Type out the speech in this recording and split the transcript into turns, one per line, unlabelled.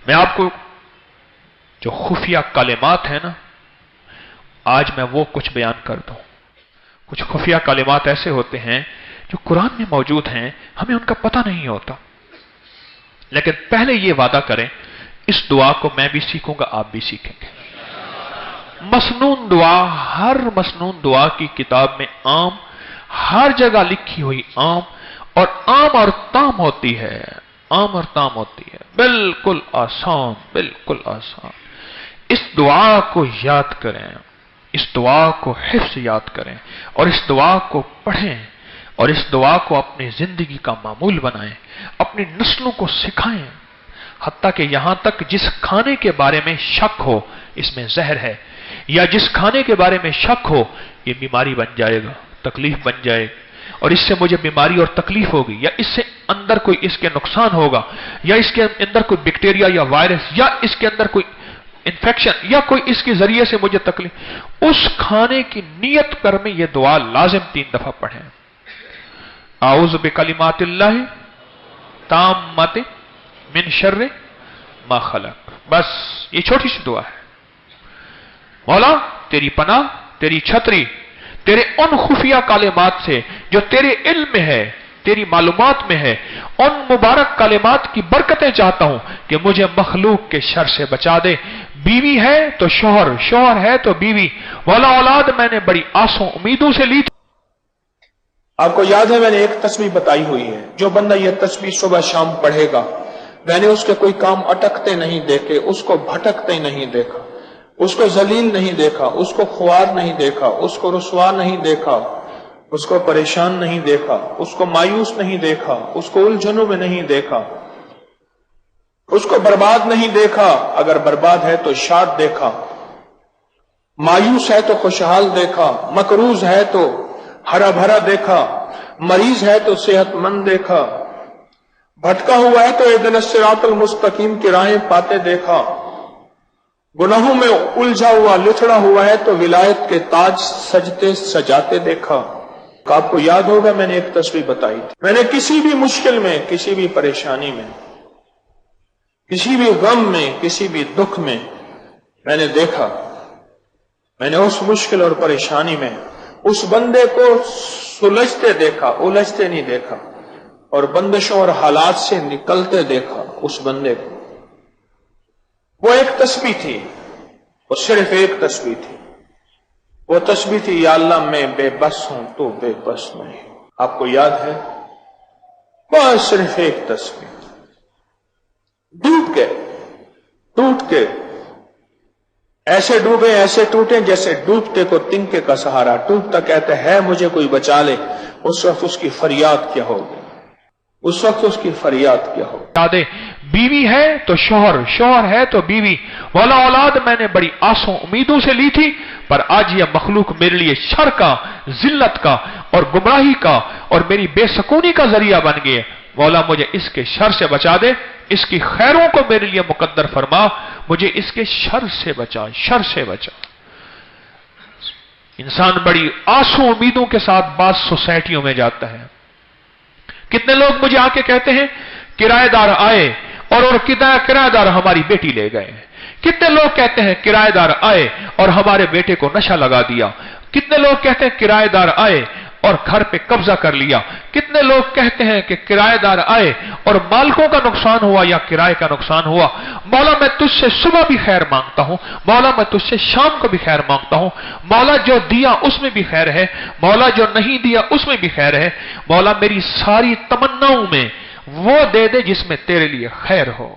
میں آپ کو جو خفیہ کلمات ہیں نا، آج میں وہ کچھ بیان کر دوں. کچھ خفیہ کلمات ایسے ہوتے ہیں جو قرآن میں موجود ہیں، ہمیں ان کا پتہ نہیں ہوتا. لیکن پہلے یہ وعدہ کریں، اس دعا کو میں بھی سیکھوں گا، آپ بھی سیکھیں گے. مسنون دعا، ہر مسنون دعا کی کتاب میں عام، ہر جگہ لکھی ہوئی عام اور تام ہوتی ہے. عام اور تام ہوتی ہے، بالکل آسان، بالکل آسان. اس دعا کو یاد کریں، اس دعا کو حفظ یاد کریں، اور اس دعا کو پڑھیں، اور اس دعا کو اپنی زندگی کا معمول بنائیں، اپنی نسلوں کو سکھائیں. حتیٰ کہ یہاں تک جس کھانے کے بارے میں شک ہو اس میں زہر ہے، یا جس کھانے کے بارے میں شک ہو یہ بیماری بن جائے گا، تکلیف بن جائے گی، اور اس سے مجھے بیماری اور تکلیف ہوگی، یا اس سے اندر کوئی اس کے نقصان ہوگا، یا اس کے اندر کوئی بیکٹیریا یا وائرس، یا اس کے اندر کوئی انفیکشن، یا کوئی اس کے ذریعے سے مجھے تکلیف، اس کھانے کی نیت کر میں یہ دعا لازم 3 دفعہ پڑھیں. اعوذ بکلمات اللہ تامات من شر ما خلق. بس یہ چھوٹی سی دعا ہے. مولا تیری پناہ، تیری چھتری تیرے ان خفیہ کلمات سے جو تیرے علم میں ہے، تیری معلومات میں ہے، ان مبارک کلمات کی برکتیں چاہتا ہوں کہ مجھے مخلوق کے شر سے بچا دے. بیوی ہے تو شوہر، شوہر ہے تو بیوی، والا اولاد میں نے بڑی آسوں امیدوں سے لی تھی.
آپ کو یاد ہے میں نے ایک تسبیح بتائی ہوئی ہے، جو بندہ یہ تسبیح صبح شام پڑھے گا، میں نے اس کے کوئی کام اٹکتے نہیں دیکھے، اس کو بھٹکتے نہیں دیکھا، اس کو ذلیل نہیں دیکھا، اس کو خوار نہیں دیکھا، اس کو رسوا نہیں دیکھا، اس کو پریشان نہیں دیکھا، اس کو مایوس نہیں دیکھا، اس کو الجھنوں میں نہیں دیکھا، اس کو برباد نہیں دیکھا، اگر برباد ہے تو شاد دیکھا، مایوس ہے تو خوشحال دیکھا، مقروض ہے تو ہرا بھرا دیکھا، مریض ہے تو صحت مند دیکھا، بھٹکا ہوا ہے تو اہدنا الصراط المستقیم کی راہیں پاتے دیکھا، گناہوں میں الجھا ہوا لتڑا ہوا ہے تو ولایت کے تاج سجتے سجاتے دیکھا. آپ کو یاد ہوگا میں نے ایک تسبیح بتائی تھی، میں نے کسی بھی مشکل میں، کسی بھی پریشانی میں، کسی بھی غم میں، کسی بھی دکھ میں میں نے دیکھا، میں نے اس مشکل اور پریشانی میں اس بندے کو سلجھتے دیکھا، الجھتے نہیں دیکھا، اور بندشوں اور حالات سے نکلتے دیکھا اس بندے کو. وہ ایک تسبیح تھی، وہ صرف ایک تسبیح تھی. وہ تسبیح تھی، یا اللہ میں بے بس ہوں تو بے بس نہیں. آپ کو یاد ہے؟ بس صرف ایک تسبیح. ڈوب کے ٹوٹ کے ایسے ڈوبے، ایسے ٹوٹے جیسے ڈوبتے کو تنکے کا سہارا، ٹوٹتا کہتے ہے مجھے کوئی بچا لے. اس وقت اس کی فریاد کیا ہوگی؟ اس وقت اس کی فریاد کیا ہو؟
بیوی ہے تو شوہر، شوہر ہے تو بیوی، والا اولاد میں نے بڑی آسوں امیدوں سے لی تھی، پر آج یہ مخلوق میرے لیے شر کا، ذلت کا اور گمراہی کا اور میری بے سکونی کا ذریعہ بن گئے. مولا مجھے اس کے شر سے بچا دے، اس کی خیروں کو میرے لیے مقدر فرما، مجھے اس کے شر سے بچا، شر سے بچا. انسان بڑی آسوں امیدوں کے ساتھ بعض سوسائٹیوں میں جاتا ہے. کتنے لوگ مجھے آ کے کہتے ہیں کرایہ دار آئے اور کرایہ دار ہماری بیٹی لے گئے. کتنے لوگ کہتے ہیں کرایہ دار آئے اور ہمارے بیٹے کو نشہ لگا دیا. کتنے لوگ کہتے ہیں کرایہ دار آئے اور گھر پہ قبضہ کر لیا. کتنے لوگ کہتے ہیں کہ کرایہ دار آئے اور مالکوں کا نقصان ہوا یا کرائے کا نقصان ہوا. مولا میں تجھ سے صبح بھی خیر مانگتا ہوں، مولا میں تجھ سے شام کو بھی خیر مانگتا ہوں. مولا جو دیا اس میں بھی خیر ہے، مولا جو نہیں دیا اس میں بھی خیر ہے. مولا میری ساری تمناؤں میں وہ دے دے جس میں تیرے لیے خیر ہو.